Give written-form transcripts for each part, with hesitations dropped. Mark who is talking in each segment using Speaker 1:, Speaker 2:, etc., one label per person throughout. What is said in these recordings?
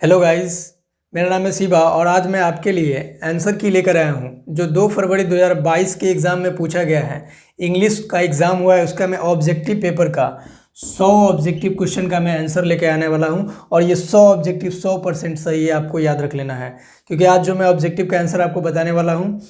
Speaker 1: Hello guys. मेरा नाम है शिवा और आज मैं आपके लिए आंसर की लेकर आया हूँ जो 2 फरवरी 2022 के एग्ज़ाम में पूछा गया है। इंग्लिश का एग्ज़ाम हुआ है, उसका मैं ऑब्जेक्टिव पेपर का 100 ऑब्जेक्टिव क्वेश्चन का मैं आंसर लेकर आने वाला हूँ और ये 100 ऑब्जेक्टिव 100% सही है, आपको याद रख लेना है। क्योंकि आज जो मैं ऑब्जेक्टिव का आंसर आपको बताने वाला हूँ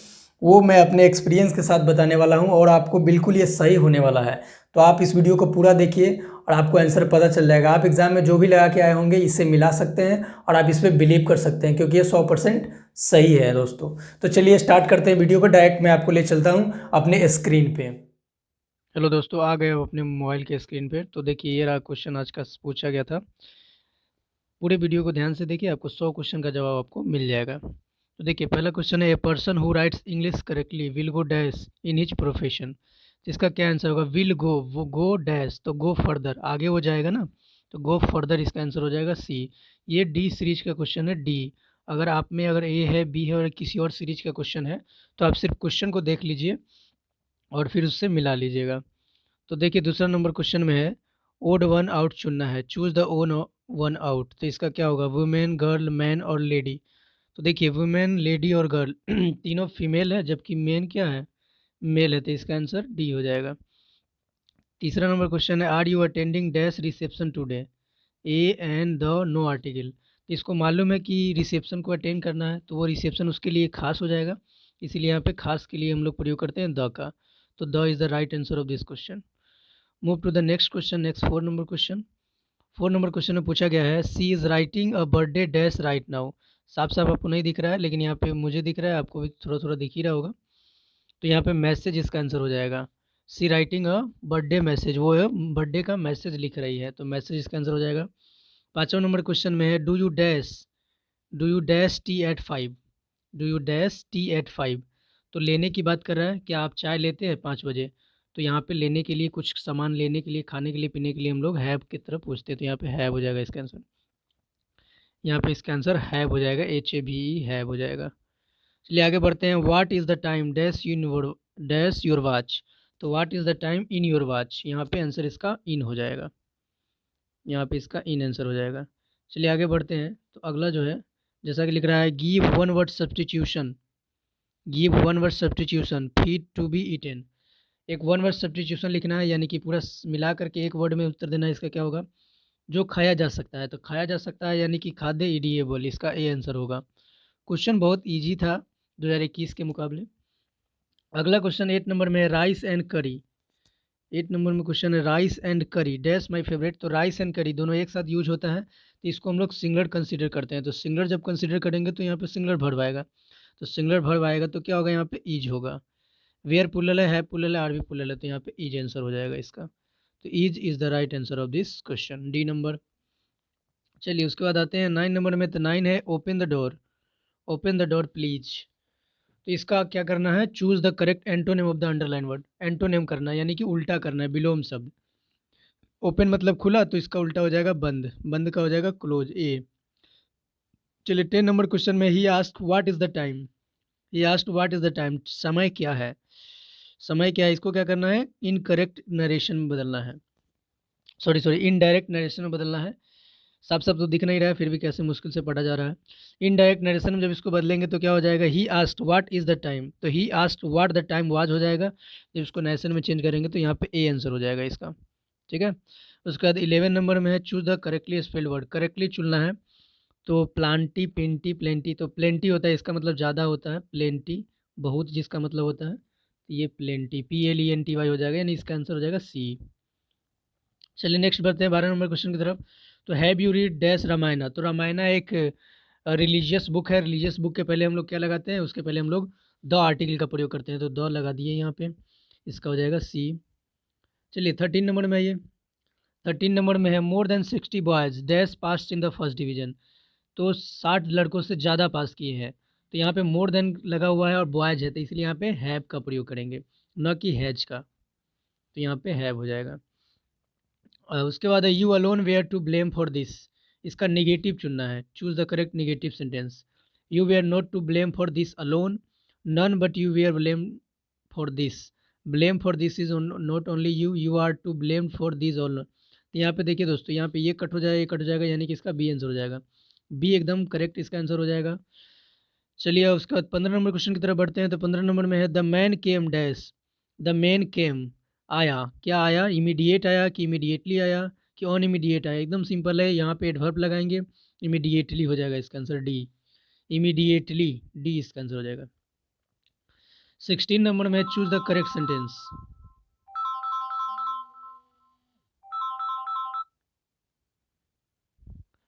Speaker 1: वो मैं अपने एक्सपीरियंस के साथ बताने वाला हूँ और आपको बिल्कुल ये सही होने वाला है। तो आप इस वीडियो को पूरा देखिए और आपको आंसर पता चल जाएगा। आप एग्ज़ाम में जो भी लगा के आए होंगे इससे मिला सकते हैं और आप इस पर बिलीव कर सकते हैं क्योंकि ये 100% सही है दोस्तों। तो चलिए स्टार्ट करते हैं वीडियो को। डायरेक्ट मैं आपको ले चलता हूँ अपने स्क्रीन पे।
Speaker 2: हेलो दोस्तों, आ गए हो अपने मोबाइल के स्क्रीन पे। तो देखिए, ये रहा क्वेश्चन आज का पूछा गया था। पूरे वीडियो को ध्यान से देखिए, आपको 100 क्वेश्चन का जवाब आपको मिल जाएगा। तो देखिए, पहला क्वेश्चन है, a person who rights English correctly will go dash in his profession. इसका क्या आंसर होगा? विल गो, वो गो डैश तो गो फर्दर, आगे हो जाएगा ना, तो गो फर्दर इसका आंसर हो जाएगा सी। ये डी सीरीज का क्वेश्चन है, डी। अगर आप में अगर ए है, बी है और किसी और सीरीज का क्वेश्चन है तो आप सिर्फ क्वेश्चन को देख लीजिए और फिर उससे मिला लीजिएगा। तो देखिए, दूसरा नंबर क्वेश्चन में है, ओड वन आउट चुनना है, choose the own one out. तो इसका क्या होगा? वुमेन, गर्ल, मैन और लेडी। तो देखिए, वुमेन, लेडी और गर्ल तीनों फीमेल है, जबकि मैन क्या है? मेल है, तो इसका आंसर डी हो जाएगा। तीसरा नंबर क्वेश्चन है, are you attending dash reception today, a and the no article. तो इसको मालूम है कि रिसेप्शन को अटेंड करना है, तो वो रिसेप्शन उसके लिए खास हो जाएगा, इसीलिए यहाँ पे खास के लिए हम लोग प्रयोग करते हैं द का। तो the is the right answer of this question. Move to the next question, next 4 number question. 4 number question में पूछा गया है, she is writing a birthday dash right now. साफ साफ आपको नहीं दिख रहा है, लेकिन यहाँ पे मुझे दिख रहा है, आपको भी थोड़ा थोड़ा दिख ही रहा होगा। तो यहाँ पे मैसेज इसका आंसर हो जाएगा। सी राइटिंग अ बर्थडे मैसेज, वो बर्थडे का मैसेज लिख रही है, तो मैसेज इसका आंसर हो जाएगा। 5वां नंबर क्वेश्चन में है, do you dash tea at 5। Do you dash tea at 5। तो लेने की बात कर रहा है, क्या आप चाय लेते हैं 5 बजे? तो यहाँ पे लेने के लिए, कुछ सामान लेने के लिए, खाने के लिए, पीने के लिए हम लोग हैव की तरफ पूछते हैं, तो यहाँ पे हैव हो जाएगा इसका आंसर। यहाँ पे इसका आंसर हैव हो जाएगा, एच ए भी हैव हो जाएगा। चलिए आगे बढ़ते हैं। What is the time dash your watch. तो what is the time in your watch, यहाँ पे आंसर इसका इन हो जाएगा। यहाँ पे इसका इन आंसर हो जाएगा। चलिए आगे बढ़ते हैं। तो अगला जो है, जैसा कि लिख रहा है, give one word substitution fit to be eaten. एक वन वर्ड सब्स्टिट्यूशन लिखना है, यानी कि पूरा मिला करके एक वर्ड में उत्तर देना है। इसका क्या होगा? जो खाया जा सकता है, तो खाया जा सकता है यानी कि खाद्य ईडिएबल, इसका ए आंसर होगा। क्वेश्चन बहुत इजी था 2021 के मुकाबले। अगला क्वेश्चन 8 नंबर में है, राइस एंड करी। 8 नंबर में क्वेश्चन है, राइस एंड करी डैश माय फेवरेट। तो राइस एंड करी दोनों एक साथ यूज होता है, तो इसको हम लोग सिंगलर कंसीडर करते हैं। तो सिंगलर जब कंसीडर करेंगे तो यहाँ पे सिंगलर वर्ब आएगा। तो सिंगलर वर्ब आएगा तो क्या होगा? यहाँ पे इज होगा। वेयर पुलल है पुलल है, आर भी पुलल है, तो यहाँ पे इज आंसर हो जाएगा इसका। तो is the right answer of this question, D number. चलिए उसके बाद आते हैं 9 नंबर में। तो 9 है, open the door, open the door please. तो इसका क्या करना है? Choose the correct antonym of the underline word. Antonym करना है, यानी कि उल्टा करना है, विलोम शब्द। ओपन मतलब खुला, तो इसका उल्टा हो जाएगा बंद, बंद का हो जाएगा क्लोज, ए। चलिए 10 नंबर क्वेश्चन में, ही asked what is the time. He asked what is the time, समय क्या है? समय क्या है, इसको क्या करना है? इनकरेक्ट नरेशन में बदलना है, सॉरी सॉरी, इनडायरेक्ट नरेशन में बदलना है। साफ साफ तो दिख नहीं रहा है, फिर भी कैसे मुश्किल से पढ़ा जा रहा है। इनडायरेक्ट नरेशन में जब इसको बदलेंगे तो क्या हो जाएगा? He asked what is the time, तो he asked what the time was हो जाएगा। जब इसको नरेशन में चेंज करेंगे तो यहाँ पे ए आंसर हो जाएगा इसका। ठीक है। उसके बाद 11 नंबर में है, choose the correctly spelled word. Correctly चुनना है, तो प्लांटी, पेंटी, प्लेंटी। तो प्लेंटी होता है, इसका मतलब ज़्यादा होता है, प्लेंटी बहुत जिसका मतलब होता है, तो ये प्लेंटी, PLENTY हो जाएगा, यानी इसका आंसर हो जाएगा सी। चलिए नेक्स्ट बढ़ते हैं 12 नंबर क्वेश्चन की तरफ। तो have you read dash Ramayana. तो रामायणा एक रिलीजियस बुक है। रिलीजियस बुक के पहले हम लोग क्या लगाते हैं? उसके पहले हम लोग द आर्टिकल का प्रयोग करते हैं, तो द लगा दिए यहाँ पे, इसका हो जाएगा सी। चलिए 13 नंबर में ये, 13 नंबर में है, more than 60 boys dash pass in the first division. तो 60 लड़कों से ज़्यादा पास किए हैं, तो यहाँ पे मोर देन लगा हुआ है और बॉयज है, तो इसलिए यहाँ पे हैव का प्रयोग करेंगे, न कि हैज का। तो यहाँ पे हैव हो जाएगा। उसके बाद है, you alone were to blame for this. इसका निगेटिव चुनना है, choose the correct negative sentence. You were not to blame for this alone, none but you were blame for this. Blame for this is not only you, you are to blame for this all. तो यहाँ पे देखिए दोस्तों, यहाँ पे ये cut हो जाएगा, ये कट हो जाएगा, यानी कि इसका बी आंसर हो जाएगा। बी एकदम करेक्ट इसका आंसर हो जाएगा। चलिए अब उसके बाद 15 नंबर क्वेश्चन की तरफ बढ़ते हैं। तो 15 नंबर में है the man came dash. The man came आया, क्या आया, इमीडिएट आया कि इमीडिएटली आया कि ऑन इमीडिएट आया। एकदम सिंपल है, यहाँ पे एडवर्ब लगाएंगे, इमीडिएटली हो जाएगा इसका आंसर डी, इमीडिएटली, डी इसका आंसर हो जाएगा। 16 नंबर में choose the correct sentence.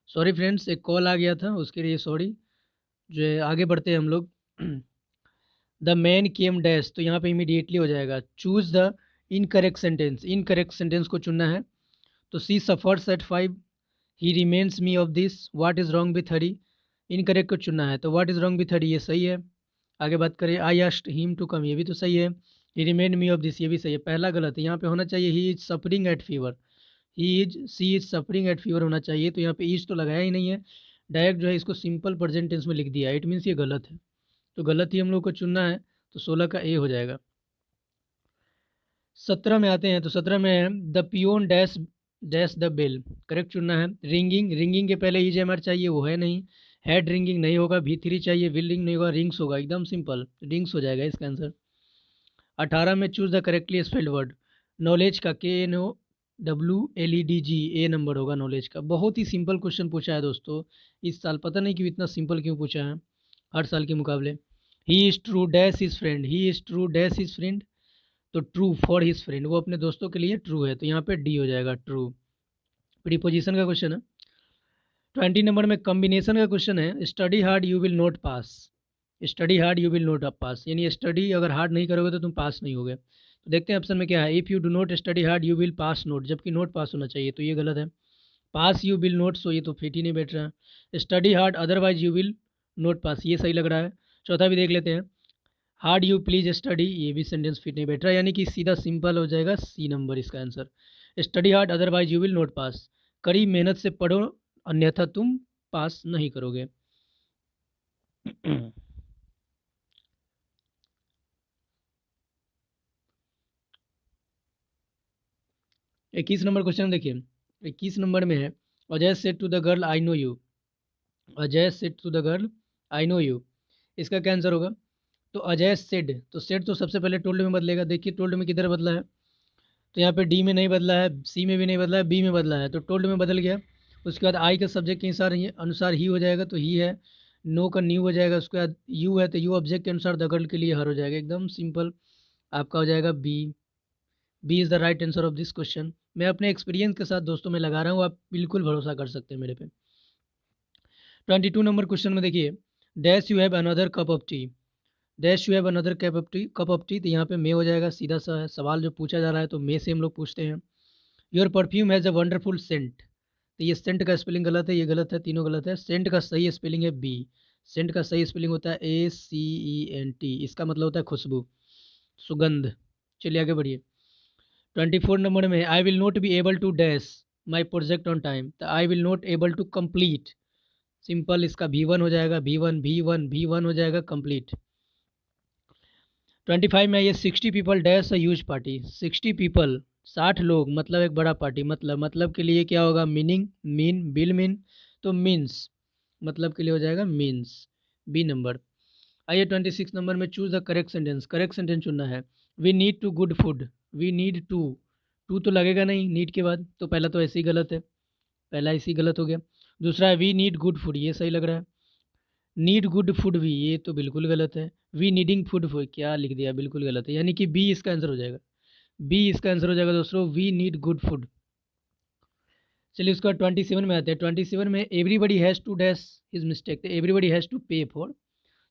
Speaker 2: Sorry friends, एक कॉल आ गया था, उसके लिए सॉरी। जो है आगे बढ़ते हैं हम लोग। द मैन केम डैश, तो यहाँ पे इमीडिएटली हो जाएगा। Choose the incorrect sentence, incorrect sentence को चुनना है। तो she suffers at 5, he reminds me of this, what is wrong with Hari, incorrect को चुनना है। तो what is wrong with Hari ये सही है। आगे बात करें, I asked him to come, ये भी तो सही है। He remind me of this, ये भी सही है। पहला गलत है, यहाँ पे होना चाहिए he is suffering at fever, she is suffering at fever होना चाहिए। तो यहाँ पे ईज तो लगाया ही नहीं है, डायरेक्ट जो है इसको सिंपल प्रेजेंट टेंस में लिख दिया, इट मीन्स ये गलत है। तो गलत ही हम लोग को चुनना है, तो 16 का ए हो जाएगा। 17 में आते हैं। तो 17 में है the peon dash dash the bell, correct चुनना है। रिंगिंग, रिंगिंग के पहले ईज एम आर चाहिए, वो है नहीं। हेड रिंगिंग नहीं होगा, V3 चाहिए, विल रिंग नहीं होगा, रिंग्स होगा, एकदम सिंपल, रिंग्स हो जाएगा इसका आंसर। 18 में choose the correctly spelled word, knowledge का KNOWLEDG, ए नंबर होगा नॉलेज का। बहुत ही सिंपल क्वेश्चन पूछा है दोस्तों इस साल, पता नहीं क्यों इतना सिंपल क्यों पूछा है हर साल के मुकाबले। He is true dash his friend, he is true dash his friend, तो ट्रू फॉर हिज फ्रेंड, वो अपने दोस्तों के लिए ट्रू है, तो यहाँ पे डी हो जाएगा, ट्रू। प्रीपोजिशन का क्वेश्चन है। 20 नंबर में कॉम्बिनेशन का क्वेश्चन है, study hard you will not pass, study hard you will not pass, यानी स्टडी अगर हार्ड नहीं करोगे तो तुम पास नहीं होगे। तो देखते हैं ऑप्शन में क्या है, if you do not study hard you will pass not, जबकि नोट पास होना चाहिए, तो ये गलत है। Pass you will not, so ये तो फिट ही नहीं बैठ रहा है। Study hard otherwise you will not pass, ये सही लग रहा है। चौथा भी देख लेते हैं, हार्ड यू प्लीज स्टडी, ये भी सेंटेंस फिट नहीं बैठ रहा, यानी कि सीधा सिंपल हो जाएगा सी नंबर इसका answer. Study hard otherwise you will not pass, कड़ी मेहनत से पढ़ो अन्यथा तुम पास नहीं करोगे। 21 नंबर क्वेश्चन देखिए। 21 नंबर में है, Ajay said to the girl I know you, Ajay said to the girl I know you, इसका क्या आंसर होगा। तो अजय सेड, तो सेड तो सबसे पहले टोल्ड में बदलेगा, देखिए टोल्ड में किधर बदला है, तो यहाँ पे डी में नहीं बदला है, सी में भी नहीं बदला है, बी में बदला है, तो टोल्ड में बदल गया। उसके बाद आई का सब्जेक्ट के अनुसार ही हो जाएगा, तो ही है। नो का न्यू हो जाएगा, उसके बाद यू है तो यू ऑब्जेक्ट के अनुसार द गर्ल के लिए हर हो जाएगा, एकदम सिंपल आपका हो जाएगा B. B is the right answer of this question. मैं अपने एक्सपीरियंस के साथ दोस्तों में लगा रहा हूँ, आप बिल्कुल भरोसा कर सकते हैं मेरे पे। 22 नंबर क्वेश्चन में देखिए, dash you have another cup of T, dash you have another cup of T, तो यहाँ पे मे हो जाएगा, सीधा सा है सवाल जो पूछा जा रहा है, तो मे से हम लोग पूछते हैं। Your perfume has a wonderful scent, तो ये सेंट का स्पेलिंग गलत है, ये गलत है, तीनों गलत है। सेंट का सही स्पेलिंग है बी, सेंट का सही स्पेलिंग होता है ACENT, इसका मतलब होता है खुशबू, सुगंध। चलिए आगे बढ़िए। 24 नंबर में I will not be able to dash my project on time, तो I will not able to complete, simple इसका V1 हो जाएगा, V1 हो जाएगा कंप्लीट। 25 में ये 60 people dash a huge party, 60 people 60 लोग मतलब एक बड़ा पार्टी, मतलब के लिए क्या होगा, मीनिंग, मीन, बिल मीन, तो मीन्स, मतलब के लिए हो जाएगा मीन्स, बी नंबर। आइए 26 नंबर में choose the correct sentence, correct sentence चुनना है। We need to good food, we need to, to तो लगेगा नहीं नीड के बाद, तो पहला तो ऐसे ही गलत है, पहला इसी गलत हो गया। दूसरा है वी नीड गुड फूड, ये सही लग रहा है। नीड गुड फूड भी, ये तो बिल्कुल गलत है। वी नीडिंग फूड फूड क्या लिख दिया, बिल्कुल गलत है, यानी कि बी इसका आंसर हो जाएगा, बी इसका आंसर हो जाएगा दोस्तों, वी नीड गुड फूड। चलिए उसके बाद 27 में आते हैं। 27 में everybody has to dash his mistake, तो everybody has to pay for,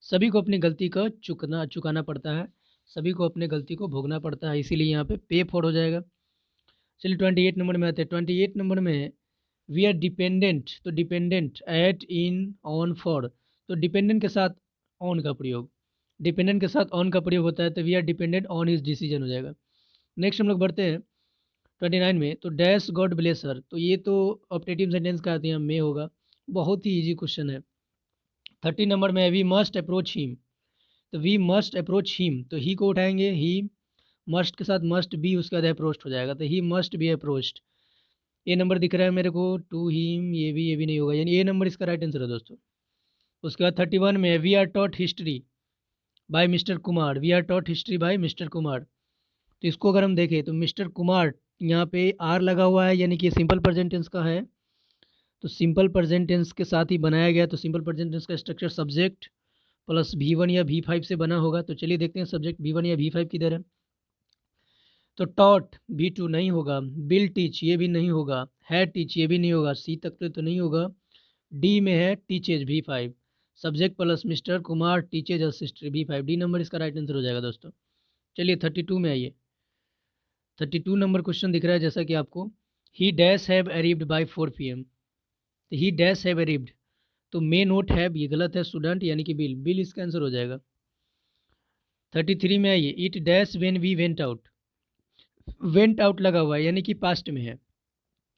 Speaker 2: सभी को अपनी गलती का चुकाना पड़ता है, सभी को अपने गलती को भोगना पड़ता है, इसीलिए यहाँ पे फॉर हो जाएगा। चलिए 28 नंबर में आते हैं। 28 नंबर में वी आर डिपेंडेंट, तो dependent at in on for, तो डिपेंडेंट के साथ ऑन का प्रयोग, डिपेंडेंट के साथ ऑन का प्रयोग होता है, तो we are dependent on his decision हो जाएगा। नेक्स्ट हम लोग बढ़ते हैं 29 में। तो डैश गॉड ब्लेस हर, तो ये तो ऑप्टेटिव सेंटेंस का आती है, मे होगा, बहुत ही इजी क्वेश्चन है। 30 नंबर में वी मस्ट अप्रोच हिम, तो वी मस्ट अप्रोच हिम, तो ही को उठाएंगे, ही, मस्ट के साथ मस्ट बी उसके बाद अप्रोच्ड हो जाएगा, तो he must be approached. A number दिख रहा है मेरे को, टू हिम, ये भी नहीं होगा, यानी ए नंबर इसका राइट आंसर है दोस्तों। उसके बाद 31 में we are taught history by mister Kumar, we are taught history by mister Kumar. तो इसको अगर हम देखें तो मिस्टर कुमार यहाँ पे आर लगा हुआ है, यानी कि सिंपल प्रेजेंट टेंस का है। तो सिंपल प्रेजेंट टेंस के साथ ही बनाया गया, तो सिंपल प्रेजेंट टेंस का स्ट्रक्चर सब्जेक्ट प्लस V1 या V5 से बना होगा। तो चलिए देखते हैं सब्जेक्ट V1 या V5 किधर है। तो टॉट V2 नहीं होगा, बिल टीच ये भी नहीं होगा, है टीच ये भी नहीं होगा, सी तक तो नहीं होगा, डी में है teaches V5, subject plus mister Kumar teaches a sister V5, D number इसका राइट आंसर हो जाएगा दोस्तों। चलिए 32 में आइए। 32 नंबर क्वेश्चन दिख रहा है जैसा कि आपको, he dash have arrived by 4 PM। तो ही डैश हैव अरीव्ड, तो मे नोट हैव ये गलत है, स्टूडेंट यानी कि बिल, बिल इसका आंसर हो जाएगा। 33 में आइए, it dash when we went out, went out लगा हुआ है यानी कि पास्ट में है,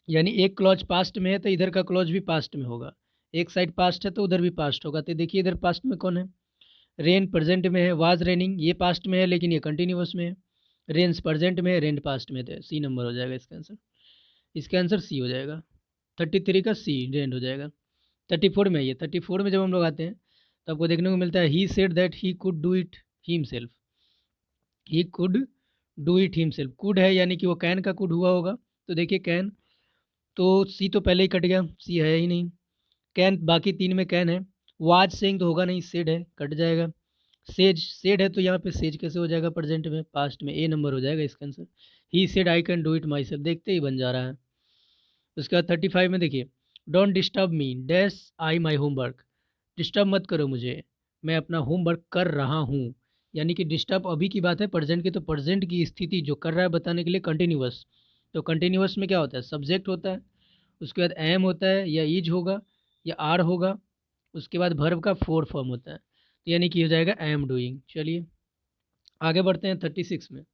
Speaker 2: यानी एक क्लॉज पास्ट में है तो इधर का क्लॉज भी पास्ट में होगा, एक साइड पास्ट है तो उधर भी पास्ट होगा। तो देखिए इधर पास्ट में कौन है, रेन प्रेजेंट में है, वाज रेनिंग ये पास्ट में है लेकिन ये कंटिन्यूअस में है, रेन्स प्रेजेंट में है, रेन पास्ट में, तो सी नंबर हो जाएगा इसका आंसर। इसका आंसर सी हो जाएगा, 33 का सी रेंड हो जाएगा। 34 में आइए। 34 में जब हम लोग आते हैं तो आपको देखने को मिलता है, he said that he could do it himself, he could do it himself, could है यानी कि वो कैन का कुड हुआ होगा। तो देखिए कैन, तो सी तो पहले ही कट गया, सी है ही नहीं, कैन बाकी तीन में कैन है, वाज सेइंग तो होगा नहीं, सेड है कट जाएगा, सेज सेड है तो यहाँ पे सेज कैसे हो जाएगा प्रेजेंट में, पास्ट में, ए नंबर हो जाएगा इसका answer. He said I can do it my self, देखते ही बन जा रहा है। उसके बाद 35 में देखिए, don't disturb me dash I my homework, disturb मत करो मुझे, मैं अपना होमवर्क कर रहा हूँ, यानी कि डिस्टर्ब अभी की बात है प्रेजेंट की, तो प्रेजेंट की स्थिति जो कर रहा है बताने के लिए कंटिन्यूअस, तो कंटिन्यूअस में क्या होता है, सब्जेक्ट होता है, उसके बाद एम होता है या इज होगा या आर होगा, उसके बाद वर्ब का फोर फॉर्म होता है, तो यानी कि हो जाएगा आई एम डूइंग। चलिए आगे बढ़ते हैं 36 में।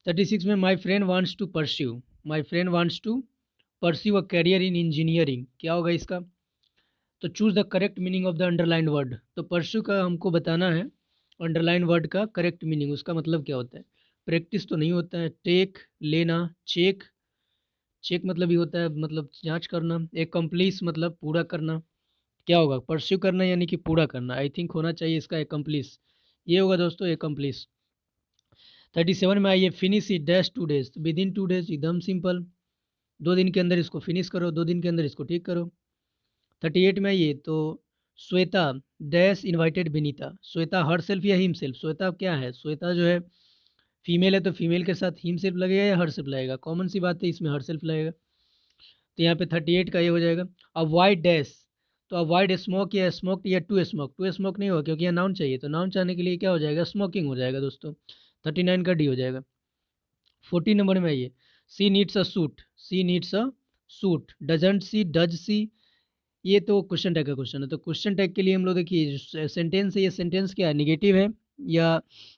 Speaker 2: 36 में my friend wants to pursue, my friend wants to pursue a career in engineering, क्या होगा इसका, तो choose the correct meaning of the underline word. तो परस्यू का हमको बताना है अंडरलाइन वर्ड का करेक्ट मीनिंग, उसका मतलब क्या होता है, प्रैक्टिस तो नहीं होता है, टेक लेना, चेक, चेक मतलब ही होता है मतलब जांच करना, एकम्प्लीस मतलब पूरा करना, क्या होगा परस्यू करना यानी कि पूरा करना, आई थिंक होना चाहिए इसका एकम्प्लीस, ये होगा दोस्तों एकम्प्लीस। 37 में आइए, finish it dash 2 days, with in 2 days एकदम सिंपल, 2 दिन के अंदर इसको फिनिश करो, 2 दिन के अंदर इसको ठीक करो। 38 में आइए, तो Shweta dash invited Vinita, Shweta her self या हिम सेल्फ, श्वेता क्या है, श्वेता जो है फीमेल है तो फीमेल के साथ हिम सेल्फ लगेगा या हर सेल्फ लगेगा, कॉमन सी बात है इसमें हर सेल्फ लगेगा, तो यहाँ पे 38 का ये हो जाएगा। अवॉइड डैश, तो अवॉइड स्मोक या स्मोक या टू स्मोक, टू स्मोक नहीं होगा क्योंकि यहाँ नाउन चाहिए, तो नाउन चाहने के लिए क्या हो जाएगा, स्मोकिंग हो जाएगा दोस्तों, 39 का डी हो जाएगा। 40 नंबर में आइए, she needs a suit, she needs a suit, doesn't she, does she, ये तो क्वेश्चन टैग का क्वेश्चन है, तो क्वेश्चन टैग के लिए हम लोग देखिए सेंटेंस है, ये सेंटेंस क्या है, निगेटिव है या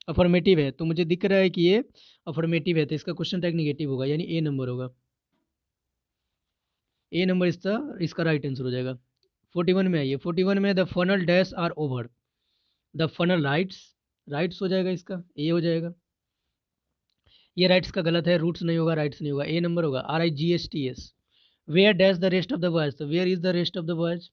Speaker 2: अफर्मेटिव है, तो मुझे दिख रहा है कि ये अफर्मेटिव है, तो इसका क्वेश्चन टैग निगेटिव होगा यानी ए नंबर होगा, ए नंबर इसका राइट आंसर हो जाएगा। 41 में आइए। 41 में the funnel dash are over, the funnel rights, rights हो जाएगा इसका, ए हो जाएगा, ये राइट्स का गलत है, रूट्स नहीं होगा, राइट्स नहीं होगा, ए नंबर होगा, RIGSTS। Where dash the rest of the boys, तो where is the rest of the boys.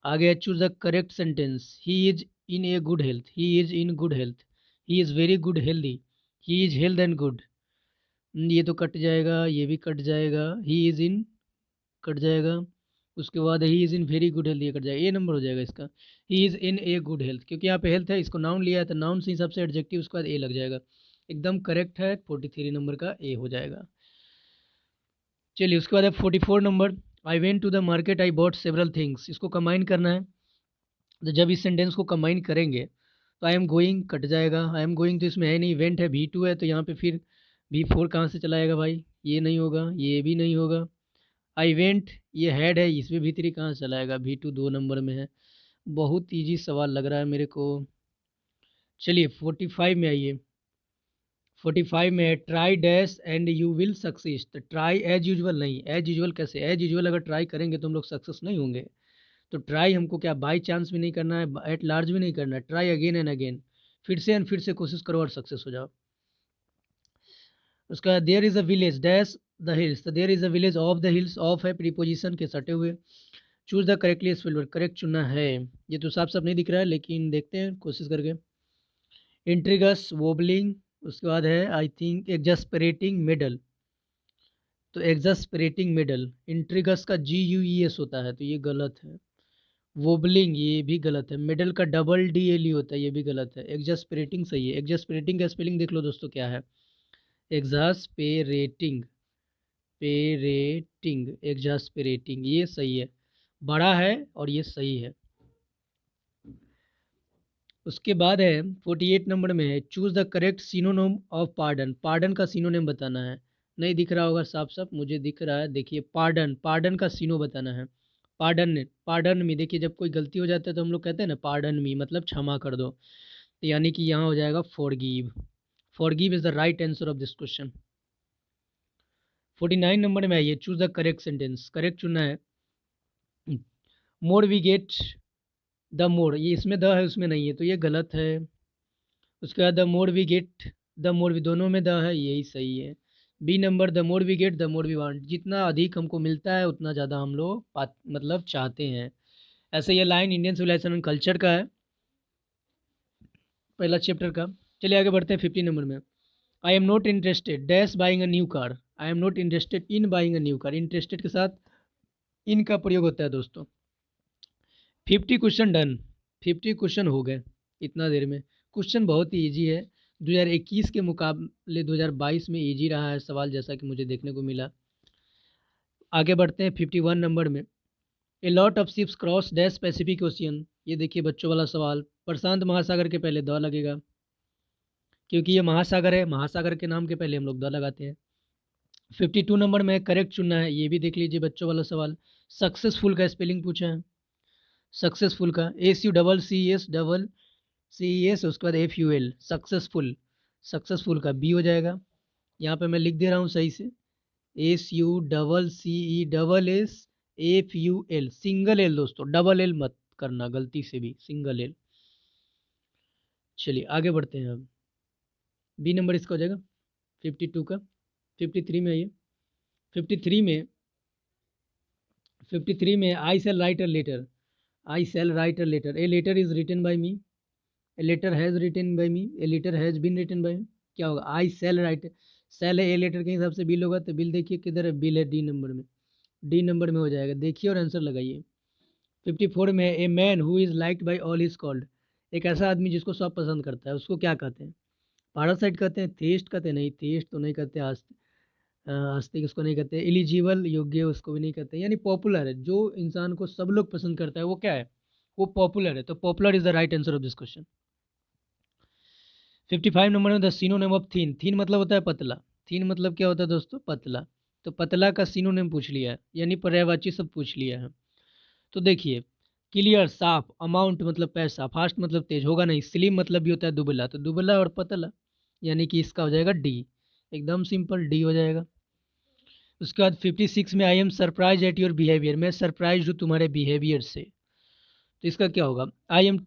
Speaker 2: आगे choose the correct sentence, he is in a good health, he is in good health, he is very good healthy, he is health and good, ये तो cut जाएगा, ये भी cut जाएगा, he is in cut जाएगा, उसके बाद he is in very good health ये कट जाएगा, ए नंबर हो जाएगा इसका, he is in a good health, क्योंकि यहाँ पे हेल्थ है, इसको नाउन लिया है तो नाउन से हिसाब से एडजेक्टिव, उसके बाद ए लग जाएगा, एकदम करेक्ट है, 43 नंबर का ए हो जाएगा। चलिए उसके बाद है 44 number, I went to the market I bought several things, इसको कंबाइन करना है, तो जब इस सेंटेंस को कंबाइन करेंगे तो आई एम गोइंग कट जाएगा, आई एम गोइंग तो इसमें है नहीं, वेंट है, V2 है, तो यहाँ पे फिर V4 कहाँ से चला आएगा भाई, ये नहीं होगा, ये भी नहीं होगा, आई वेंट ये हेड है, इसमें V3 कहाँ से चला आएगा, V2 2 नंबर में है, बहुत ईजी सवाल लग रहा है मेरे को। चलिए 45 में आइए। 45 में try dash and you will succeed, तो ट्राई एज यूजल नहीं, एज यूजल कैसे, एज यूजल अगर ट्राई करेंगे तो हम लोग सक्सेस नहीं होंगे, तो ट्राई हमको क्या बाई चांस भी नहीं करना है, एट लार्ज भी नहीं करना है, ट्राई अगेन एंड अगेन, फिर से एंड फिर से कोशिश करो और सक्सेस हो जाओ। उसके बाद there is a village dash the hills, तो there is a village of the hills, of है प्रीपोजिशन के सटे हुए। Choose the correctly spelled, correct चुनना है। ये तो साफ साफ नहीं दिख रहा है, लेकिन देखते हैं कोशिश करके। इंट्रीगस वोबलिंग, उसके बाद है आई थिंक एग्जास्परेटिंग मिडल, तो एग्जास्परेटिंग मिडल, इंट्रीगस का GUES होता है तो ये गलत है। वोबलिंग ये भी गलत है। मिडल का DDLE होता है, ये भी गलत है। एग्जास्परेटिंग सही है। एग्जास्परेटिंग का स्पेलिंग देख लो दोस्तों क्या है, एग्जास्पेरेटिंग, पेरेटिंग, एग्जास्पेरेटिंग, ये सही है, बड़ा है और ये सही है। उसके बाद है 48 नंबर में है choose the correct synonym of pardon, pardon का सिनोनिम बताना है। नहीं दिख रहा होगा साफ साफ, मुझे दिख रहा है, देखिए पार्डन, पार्डन का सिनो बताना है। पार्डन, पार्डन मी, देखिए जब कोई गलती हो जाता है तो हम लोग कहते हैं ना पार्डन मी, मतलब क्षमा कर दो, तो यानी कि यहाँ हो जाएगा forgive, forgive is the right answer of this question. 49 number में आइए, choose the correct sentence, correct चुनना है। More we get the more, ये इसमें द है उसमें नहीं है तो ये गलत है। उसके बाद the more we get, the more we, दोनों में द है, यही सही है। B number, the more we get the more we want, जितना अधिक हमको मिलता है उतना ज़्यादा हम लोग मतलब चाहते हैं। ऐसे ये line Indian civilization and culture का है, पहला चैप्टर का। चलिए आगे बढ़ते हैं 50 नंबर में। I am not interested dash buying a new car, I am not interested in buying a new car, interested के साथ इन का प्रयोग होता है दोस्तों। 50 क्वेश्चन डन, 50 क्वेश्चन हो गए इतना देर में। क्वेश्चन बहुत ही ईजी है, 2021 के मुकाबले 2022 में ईजी रहा है सवाल, जैसा कि मुझे देखने को मिला। आगे बढ़ते हैं 51 नंबर में। A lot of ships cross dash Pacific ocean, ये देखिए बच्चों वाला सवाल, प्रशांत महासागर के पहले द लगेगा, क्योंकि ये महासागर है, महासागर के नाम के पहले हम लोग द लगाते हैं। 52 नंबर में करेक्ट चुनना है, ये भी देख लीजिए बच्चों वाला सवाल। सक्सेसफुल का स्पेलिंग पूछा है, सक्सेसफुल का SUCCES, उसके बाद FUL, सक्सेसफुल, सक्सेसफुल का बी हो जाएगा। यहाँ पे मैं लिख दे रहा हूँ सही से, SUCCESSFUL, सिंगल एल दोस्तों, डबल एल मत करना गलती से भी, सिंगल एल। चलिए आगे बढ़ते हैं अब, बी नंबर इसका हो जाएगा 52 का। 53 में आइए, 53 में, 53 में I shall write a letter, I shall write a letter, a letter is written by me, a letter has written by me, a letter has been written by me, क्या होगा, आई सेल राइट, सेल है, a letter के हिसाब से bill होगा, तो bill देखिए किधर है, बिल है डी नंबर में, डी नंबर में हो जाएगा, देखिए और आंसर लगाइए। 54 में a man who is liked by all is called, एक ऐसा आदमी जिसको सब पसंद करता है उसको क्या कहते हैं, पैरासाइट कहते हैं, थेस्ट कहते हैं, नहीं थेस्ट तो नहीं कहते, आस्तिक उसको नहीं कहते, एलिजिबल योग्य उसको भी नहीं कहते, यानी पॉपुलर है, जो इंसान को सब लोग पसंद करता है वो क्या है, वो पॉपुलर है, तो popular is the right answer of this question. 55 number में द सिनोनिम ऑफ थीन, थीन मतलब होता है पतला, थीन मतलब क्या होता है दोस्तों, पतला, तो पतला का सिनोनिम पूछ लिया है, यानी पर्यायवाची सब पूछ लिया है। तो देखिए, क्लियर साफ, अमाउंट मतलब पैसा, फास्ट मतलब तेज, होगा नहीं, स्लिम मतलब भी होता है दुबला, तो दुबला और पतला, यानी कि इसका हो जाएगा डी, एकदम सिंपल डी हो जाएगा। उसके बाद 56 में I am surprise at your behaviour, मैं सरप्राइज हूँ तुम्हारे बिहेवियर से, तो इसका क्या होगा, I am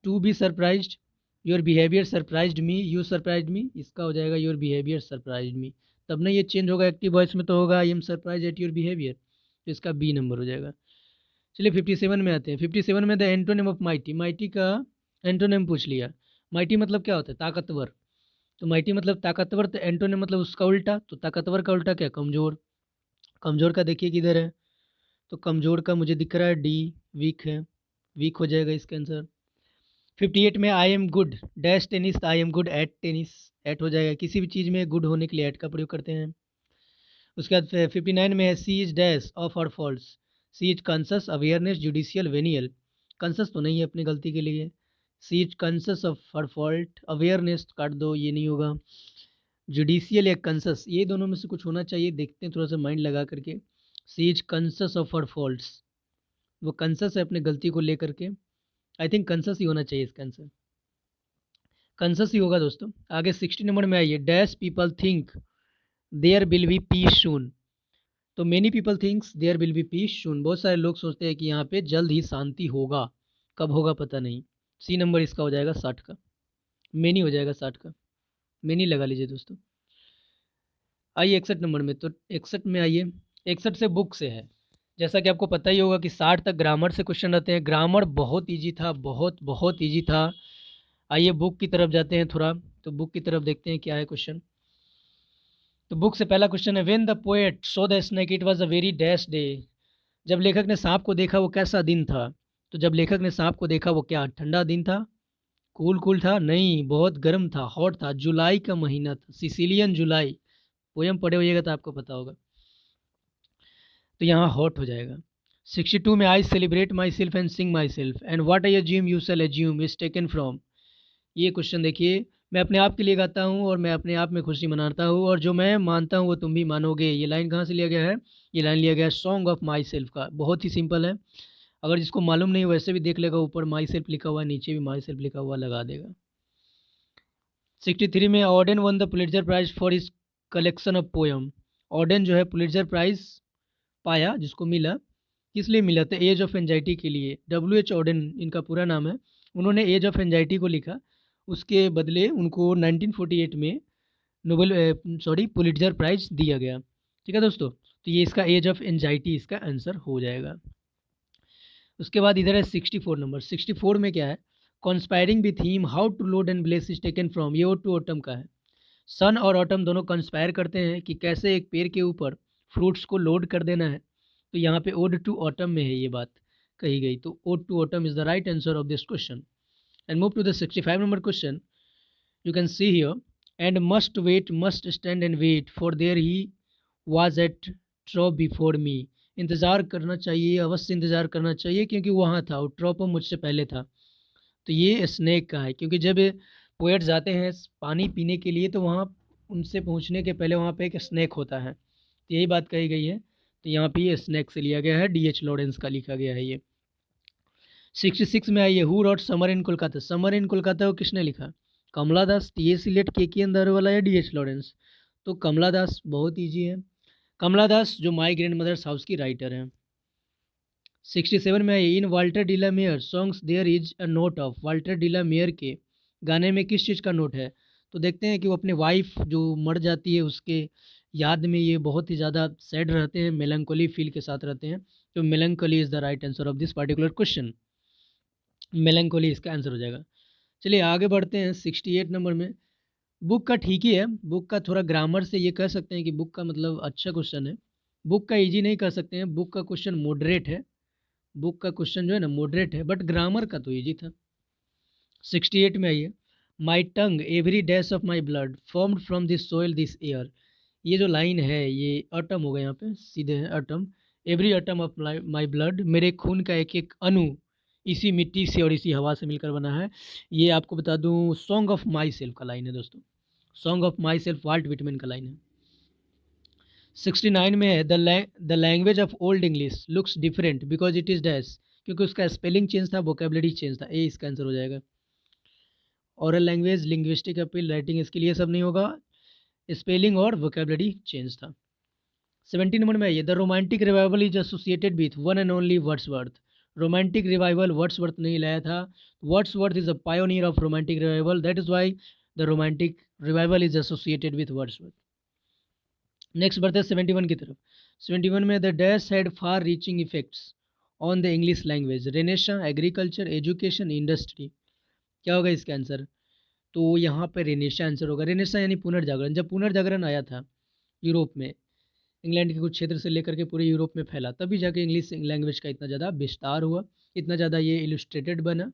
Speaker 2: to be surprised, your behaviour surprised me, you surprised me, इसका हो जाएगा योर बिहेवियर सरप्राइज्ड मी, तब ना ये चेंज होगा, एक्टिव वॉइस में तो होगा I am surprise at your behaviour, तो इसका बी नंबर हो जाएगा। चलिए 57 में आते हैं, 57 में the antonym of mighty, mighty का एंटोनिम पूछ लिया, माइटी मतलब क्या होता है, ताकतवर, तो माइटी मतलब ताकतवर, तो एंटोनिम मतलब उसका उल्टा, तो ताकतवर का उल्टा क्या, कमज़ोर, कमज़ोर का देखिए किधर है, तो कमज़ोर का मुझे दिख रहा है डी, वीक है, वीक हो जाएगा इसका आंसर। 58 में I am good dash tennis, I am good at tennis, at हो जाएगा, किसी भी चीज़ में गुड होने के लिए एट का प्रयोग करते हैं। उसके बाद 59 में है she is dash of her faults, she is conscious awareness judicial venial, conscious तो नहीं है अपनी गलती के लिए, she is conscious of her fault, awareness काट दो ये नहीं होगा, जुडिशियल या कंसस, ये दोनों में से कुछ होना चाहिए, देखते हैं थोड़ा सा माइंड लगा करके। सी इज कंसस ऑफ हर फॉल्ट्स, वो कंसस है अपने गलती को लेकर के, आई थिंक कंसस ही होना चाहिए इसका आंसर, कंसस ही होगा दोस्तों। आगे 60 नंबर में आइए, dash people think there will be peace soon, तो many people thinks there will be peace soon, बहुत सारे लोग सोचते हैं कि यहाँ पे जल्द ही शांति होगा, कब होगा पता नहीं, सी नंबर इसका हो जाएगा 60 का, मेनी हो जाएगा 60 का, मेनी लगा लीजिए दोस्तों। आइए 61 नंबर में, तो 61 में आइए, 61 से बुक से है। जैसा कि आपको पता ही होगा कि 60 तक ग्रामर से क्वेश्चन रहते हैं। ग्रामर बहुत इजी था, बहुत बहुत इजी था। आइए बुक की तरफ जाते हैं थोड़ा, तो बुक की तरफ देखते हैं क्या है क्वेश्चन। तो बुक से पहला क्वेश्चन है, when the poet so the snake it was a very dash day. जब लेखक ने सांप को देखा वो कैसा दिन था। तो जब लेखक ने सांप को देखा वो क्या ठंडा दिन था, कूल कूल था, नहीं बहुत गर्म था, हॉट था, जुलाई का महीना था, सिसिलियन जुलाई। पोयम पढ़े होइएगा तो आपको पता होगा, तो यहाँ हॉट हो जाएगा। 62 में, I celebrate my self and Singh my self and what I assume you shall assume is taken from. ये क्वेश्चन देखिए, मैं अपने आप के लिए गाता हूँ और मैं अपने आप में खुशी मनाता हूँ, और जो मैं मानता हूँ वो तुम भी मानोगे। ये लाइन कहाँ से लिया गया है? ये लाइन लिया गया है सॉन्ग ऑफ माई सेल्फ का। बहुत ही सिंपल है, अगर जिसको मालूम नहीं वैसे भी देख लेगा, ऊपर माई सेल्फ लिखा हुआ है, नीचे भी माई सेल्फ लिखा हुआ लगा देगा। 63 में, Auden won the Pulitzer prize for his collection of poem. Auden जो है पुलिट्जर प्राइज पाया, जिसको मिला, किस लिए मिला था? एज ऑफ एंजाइटी के लिए। W.H. ऑर्डन इनका पूरा नाम है। उन्होंने एज ऑफ एंजाइटी को लिखा, उसके बदले उनको 1948 में नोबेल पुलिट्जर प्राइज दिया गया। ठीक है दोस्तों, तो ये इसका एज ऑफ एंजाइटी इसका आंसर हो जाएगा। उसके बाद इधर है 64 नंबर। 64 में क्या है? Conspiring with theme how to load and bless is taken from. ये ओड टू ऑटम का है। सन और ऑटम दोनों कंस्पायर करते हैं कि कैसे एक पेड़ के ऊपर फ्रूट्स को लोड कर देना है। तो यहाँ पे ओड टू ऑटम में है ये बात कही गई, तो ode to autumn is the right answer of this question. And move to the 65 number question. You can see here, and must wait must stand and wait for there he was at trope before me. इंतज़ार करना चाहिए, अवश्य इंतज़ार करना चाहिए, क्योंकि वहाँ था, और ट्रॉप मुझसे पहले था। तो ये स्नेक का है, क्योंकि जब पोएट जाते हैं पानी पीने के लिए तो वहाँ उनसे पहुँचने के पहले वहाँ पे एक स्नेक होता है, तो यही बात कही गई है। तो यहाँ पे ये स्नेक से लिया गया है, D.H. लॉरेंस का लिखा गया है ये। 66 में आइए, who wrote summer in Kolkata. Summer in Kolkata को किसने लिखा? कमला दास, T.S. इलियट, के अंदरवाला या D.H. लॉरेंस? तो कमला दास, बहुत ईजी है। कमला दास जो माई ग्रैंड मदर्स हाउस की राइटर हैं। 67 में आइए, in Walter de la Mare songs there is a note of. Walter de la Mare के गाने में किस चीज़ का नोट है? तो देखते हैं कि वो अपने वाइफ जो मर जाती है उसके याद में ये बहुत ही ज़्यादा सैड रहते हैं, मेलंकोली फील के साथ रहते हैं। तो melancholy is the right answer of this particular question. Melancholy इसका आंसर हो जाएगा। चलिए आगे बढ़ते हैं 68 नंबर में। बुक का ठीक ही है, बुक का थोड़ा ग्रामर से ये कह सकते हैं कि बुक का मतलब अच्छा क्वेश्चन है। बुक का इजी नहीं कर सकते हैं, बुक का क्वेश्चन मॉडरेट है। बुक का क्वेश्चन जो है ना मॉडरेट है, बट ग्रामर का तो इजी था। 68 में आइए, my tongue every dash of my blood formed from this soil this air. ये जो लाइन है ये अटम होगा, यहाँ पे सीधे है autumn. Every autumn of my blood, मेरे खून का एक एक अणु इसी मिट्टी से और इसी हवा से मिलकर बना है। ये आपको बता दूँ सॉन्ग ऑफ माई सेल्फ का लाइन है दोस्तों, song of myself Walt Whitman का लाइन है। 69 में है, the language of old English looks different because it is dash, क्योंकि उसका स्पेलिंग चेंज था, वोकेबलरी चेंज था। ए इसका आंसर हो जाएगा। Oral language, linguistic appeal, writing इसके लिए सब नहीं होगा, स्पेलिंग और वोकेबलरी चेंज था। 17 नंबर में आइए, the romantic revival is associated with one and only Wordsworth. Romantic revival Wordsworth नहीं लाया था। Wordsworth is a pioneer of romantic revival, that is why the romantic revival is associated with Wordsworth. Next बढ़ते हैं 71 की तरफ। 71 में, the dash had far reaching effects on the English language, Renaissance, agriculture, education, industry. क्या होगा इसका answer? तो यहाँ पे रेनेसा आंसर होगा। रेनेसा यानी पुनर्जागरण। जब पुनर्जागरण आया था यूरोप में, इंग्लैंड के कुछ क्षेत्र से लेकर के पूरे यूरोप में फैला, तभी जाके इंग्लिश लैंग्वेज का इतना ज़्यादा विस्तार हुआ, इतना ज़्यादा ये इलस्ट्रेटेड बना।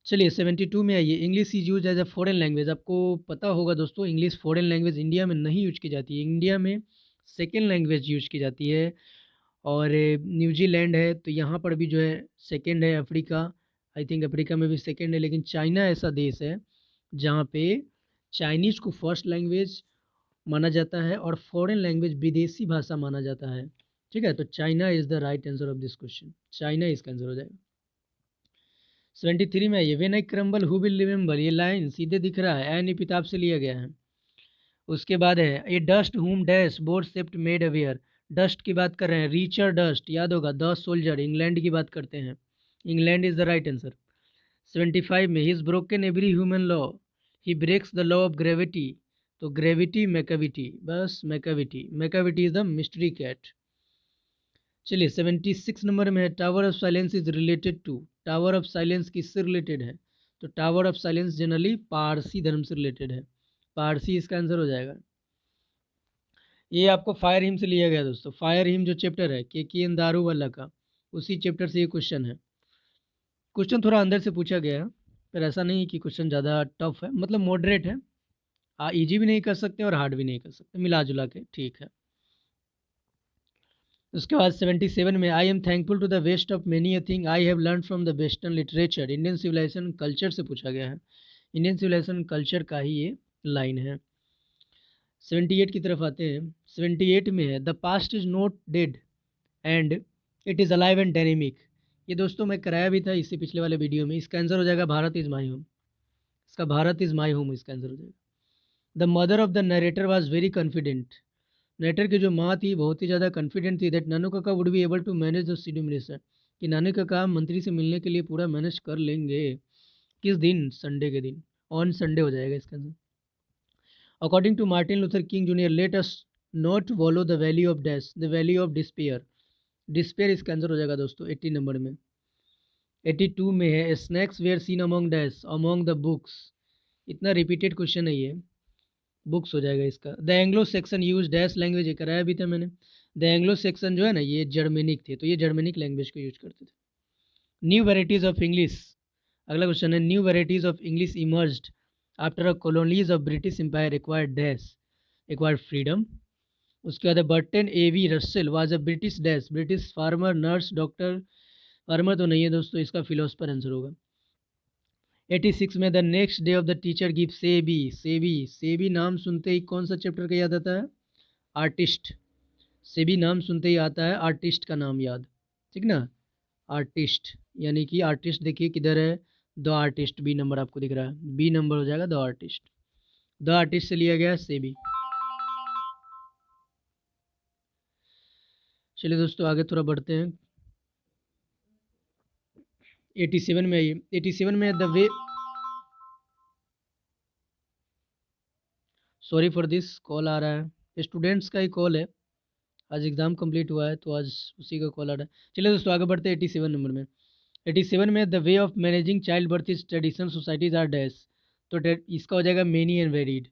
Speaker 2: चलिए 72 में आइए, English is use as a foreign language. आपको पता होगा दोस्तों, इंग्लिश फॉरेन लैंग्वेज इंडिया में नहीं यूज की जाती है, इंडिया में सेकेंड लैंग्वेज यूज की जाती है। और न्यूजीलैंड है तो यहाँ पर भी जो है सेकेंड है। अफ्रीका, आई थिंक अफ्रीका में भी सेकेंड है, लेकिन चाइना ऐसा देश है जहाँ पे चाइनीज़ को फर्स्ट लैंग्वेज माना जाता है और फॉरेन लैंग्वेज विदेशी भाषा माना जाता है। ठीक है, तो China is the right answer of this question, China इसका आंसर हो जाएगा। 73 में आइए, when I crumble who will remember. ये लाइन सीधे दिख रहा है, एन किताब से लिया गया है। उसके बाद है, a dust whom dash bore shaped made aware. Dust की बात कर रहे हैं, रिचर डस्ट, याद होगा, द सोल्जर, इंग्लैंड की बात करते हैं, England is the right answer. 75 में, he is broken every human law, he breaks the law of gravity. तो ग्रेविटी मैकाविटी, बस Macavity, Macavity is the mystery cat. चलिए 76 नंबर में है tower of silence is related to, tower of silence किससे related है? तो tower of silence generally Parsi धर्म से रिलेटेड है, पारसी इसका आंसर हो जाएगा। ये आपको फायर हिम से लिया गया दोस्तों, फायर हिम जो चैप्टर है के एन दारूवाला का, उसी चैप्टर से ये क्वेश्चन है। क्वेश्चन थोड़ा अंदर से पूछा गया है, पर ऐसा नहीं कि क्वेश्चन ज़्यादा टफ है, मतलब मॉडरेट है, इजी भी नहीं कर सकते और हार्ड भी नहीं कर सकते, मिला जुला के ठीक है। उसके बाद 77 में I am thankful to the west of many a thing I have learn from the western literature, Indian civilization culture से पूछा गया है, इंडियन सिविलाइजेशन कल्चर का ही ये लाइन है। 78 की तरफ आते हैं। 78 में है the past is not dead and it is alive and dynamic. ये दोस्तों मैं कराया भी था इससे पिछले वाले वीडियो में, इसका आंसर हो जाएगा भारत इज़ माई होम, इसका भारत इज़ माई होम इसका आंसर हो जाएगा। The mother of the narrator was very confident, narrator की जो माँ थी बहुत ही ज़्यादा कॉन्फिडेंट थी that Nanu Kaka would be able to manage the CD minister, कि नानू काका मंत्री से मिलने के लिए पूरा मैनेज कर लेंगे। किस दिन? संडे के दिन, ऑन संडे हो जाएगा इसका answer. According to Martin Luther King junior let us not follow the value of dash, the value of despair, despair इसका आंसर हो जाएगा दोस्तों 80 नंबर में। 82 में है snacks were seen among dash among the books, इतना रिपीटेड क्वेश्चन है ये, बुक्स हो जाएगा इसका। The Anglo Saxon use dash language, ये कराया भी था मैंने। द एंग्लो सेक्शन जो है ना ये जर्मेनिक थे, तो ये जर्मेनिक लैंग्वेज को यूज करते थे। न्यू वेराइटीज ऑफ इंग्लिश, अगला क्वेश्चन है new varieties of English emerged after a colonies of British empire required dash, required freedom. उसके बाद Burton A V Russell was a British dash, British farmer, nurse, doctor, farmer तो नहीं है दोस्तों, इसका philosopher answer होगा। 86 में the next day of the teacher give SEBI, SEBI, SEBI नाम सुनते ही कौन सा चैप्टर का याद आता है? आर्टिस्ट, सेबी नाम सुनते ही आता है आर्टिस्ट का नाम याद, ठीक ना, आर्टिस्ट, यानी कि आर्टिस्ट देखिए किधर है, द आर्टिस्ट, बी नंबर आपको दिख रहा है, बी नंबर हो जाएगा द आर्टिस्ट, द आर्टिस्ट से लिया गया सेबी। चलिए दोस्तों आगे थोड़ा बढ़ते हैं। 87 में आइए, 87 में the way, sorry for this, call आ रहा है, स्टूडेंट्स का ही कॉल है, आज एग्ज़ाम कंप्लीट हुआ है तो आज उसी का कॉल आ रहा है। चलिए दोस्तों आगे बढ़ते हैं 87 नंबर में। 87 में the way of managing child birth is traditional societies are dash, तो इसका हो जाएगा मेनी एंड वेरीड,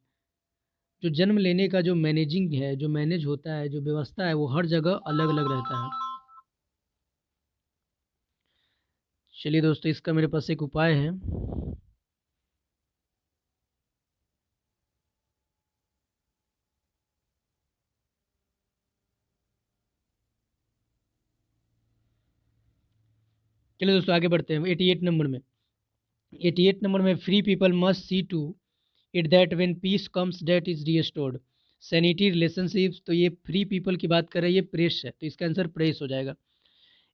Speaker 2: जो जन्म लेने का जो मैनेजिंग है, जो मैनेज होता है, जो व्यवस्था है, वो हर जगह अलग अलग रहता है। चलिए दोस्तों इसका मेरे पास एक उपाय है, चलिए दोस्तों आगे बढ़ते हैं। 88 नंबर में, 88 नंबर में free people must see to it that when peace comes that is restored, sanitary relationships, तो ये फ्री पीपल की बात कर रहे हैं, ये प्रेस है, तो इसका आंसर प्रेस हो जाएगा।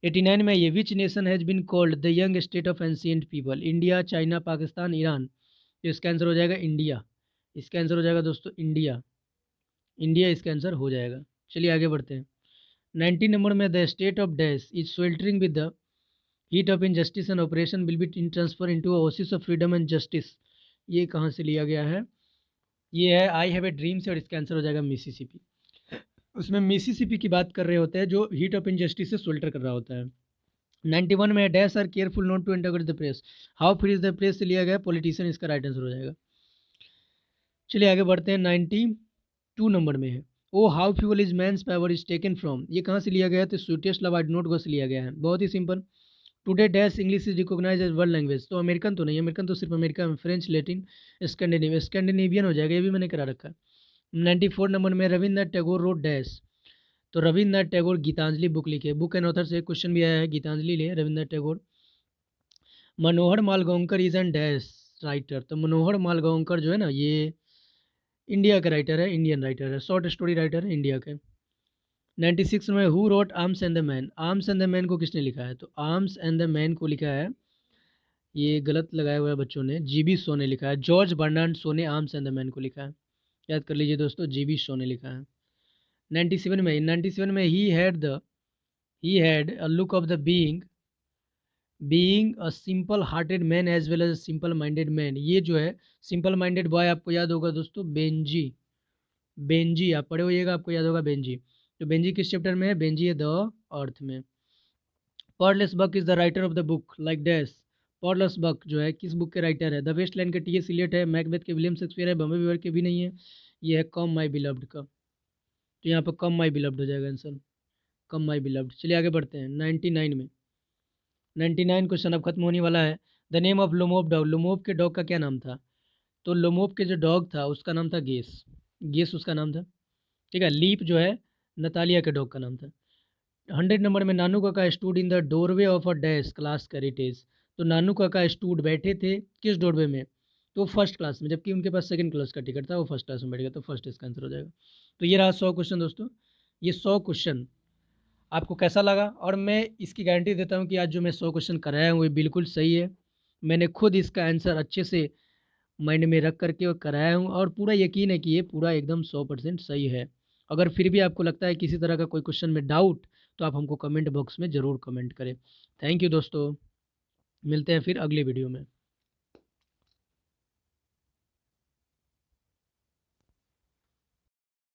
Speaker 2: 89 में ये which nation has been called the young state of ancient people, India, China, Pakistan, Iran, तो इसका आंसर हो जाएगा इंडिया, इसका आंसर हो जाएगा दोस्तों इंडिया, इंडिया इसका आंसर हो जाएगा। चलिए आगे बढ़ते हैं। 90 नंबर में the state of dash is sweltering with the heat of injustice and operation will be in transfer into Oasis of freedom and justice, ये कहाँ से लिया गया है? ये है आई हैव ए ड्रीम से, और इसका आंसर हो जाएगा मिसिसिपी। उसमें मिसिसिपी की बात कर रहे होते हैं जो हीट ऑफ इनजस्टिस से स्वेल्टर कर रहा होता है। 91 में dash are careful not to interpret the press, how free is the press से लिया गया पॉलिटिशियन, इसका राइट आंसर हो जाएगा। चलिए आगे बढ़ते हैं। 92 नंबर में है O how fuel is man's power is taken from, ये कहाँ से लिया गया है? तो sweetest love I do not go से लिया गया है, बहुत ही simple. Today dash English is recognise as world language, तो अमेरिकन तो नहीं, अमेरिकन तो सिर्फ अमेरिका में, फ्रेंच, लैटिन, स्कैंडिनेवियन हो जाएगा, ये भी मैंने करा रखा है। 94 नंबर में रविन्द्रनाथ टैगोर रोड डैश, तो रविन्द्रनाथ टैगोर गीतांजलि बुक लिखे, बुक एंड ऑथर से क्वेश्चन भी आया है, गीतांजलि ले Rabindranath Tagore. Manohar Malgaonkar is an dash writer, तो मनोहर मालगांवकर जो है ना ये इंडिया का राइटर है, इंडियन राइटर है, शॉर्ट स्टोरी राइटर है इंडिया के। 96 में who wrote arms and the man, arms and the man को किसने लिखा है? तो आर्म्स एंड द मैन को लिखा है, ये गलत लगाया हुआ है बच्चों ने, जीबी शो ने लिखा है, जॉर्ज बर्नार्ड शो ने आर्म्स एंड द मैन को लिखा है, याद कर लीजिए दोस्तों, जीबी शो ने लिखा है। 97 में he had a look of the being a simple hearted man as well as simple minded man, ये जो है सिंपल माइंडेड बॉय आपको याद होगा दोस्तों बेंजी, बेंजी आप पढ़े होइएगा, आपको याद होगा बेंजी। तो बेंजी किस चैप्टर में है? बेंजी है द अर्थ में। Pearl S Buck is the writer of the book like dash. Pearl S Buck जो है किस बुक के राइटर है? द वेस्टलैंड के टी एस इलियट है, मैकबेथ के विलियम शेक्सपियर है, बम्बे बिवर के भी नहीं है, ये है कम माई बिलव्ड का। तो यहाँ पर कम माई बिलव्ड हो जाएगा आंसर, कम माई बिलव्ड। चलिए आगे बढ़ते हैं 99 में। 99 क्वेश्चन अब खत्म होने वाला है। द नेम ऑफ लोमोब डॉग, लोमोब के डॉग का क्या नाम था? तो लोमोब के जो डॉग था उसका नाम था गेस, गेस उसका नाम था। ठीक है, लीप जो है नतालिया के डॉग का नाम था। 100 नंबर में Nanu Kaka stood in the doorway of a dash class carriage. तो नानू काका स्टूड बैठे थे किस डोरवे में? तो फर्स्ट क्लास में, जबकि उनके पास सेकंड क्लास का टिकट था, वो फर्स्ट क्लास में बैठ गया, तो फर्स्ट इसका आंसर हो जाएगा। तो ये रहा 100 क्वेश्चन दोस्तों। ये 100 क्वेश्चन आपको कैसा लगा? और मैं इसकी गारंटी देता हूँ कि आज जो मैं 100 क्वेश्चन कराया हूँ ये बिल्कुल सही है। मैंने खुद इसका आंसर अच्छे से माइंड में रख करके और कराया हूँ, और पूरा यकीन है कि ये पूरा एकदम 100% सही है। अगर फिर भी आपको लगता है किसी तरह का कोई क्वेश्चन में डाउट, तो आप हमको कमेंट बॉक्स में ज़रूर कमेंट करें। थैंक यू दोस्तों, मिलते हैं फिर अगले वीडियो में।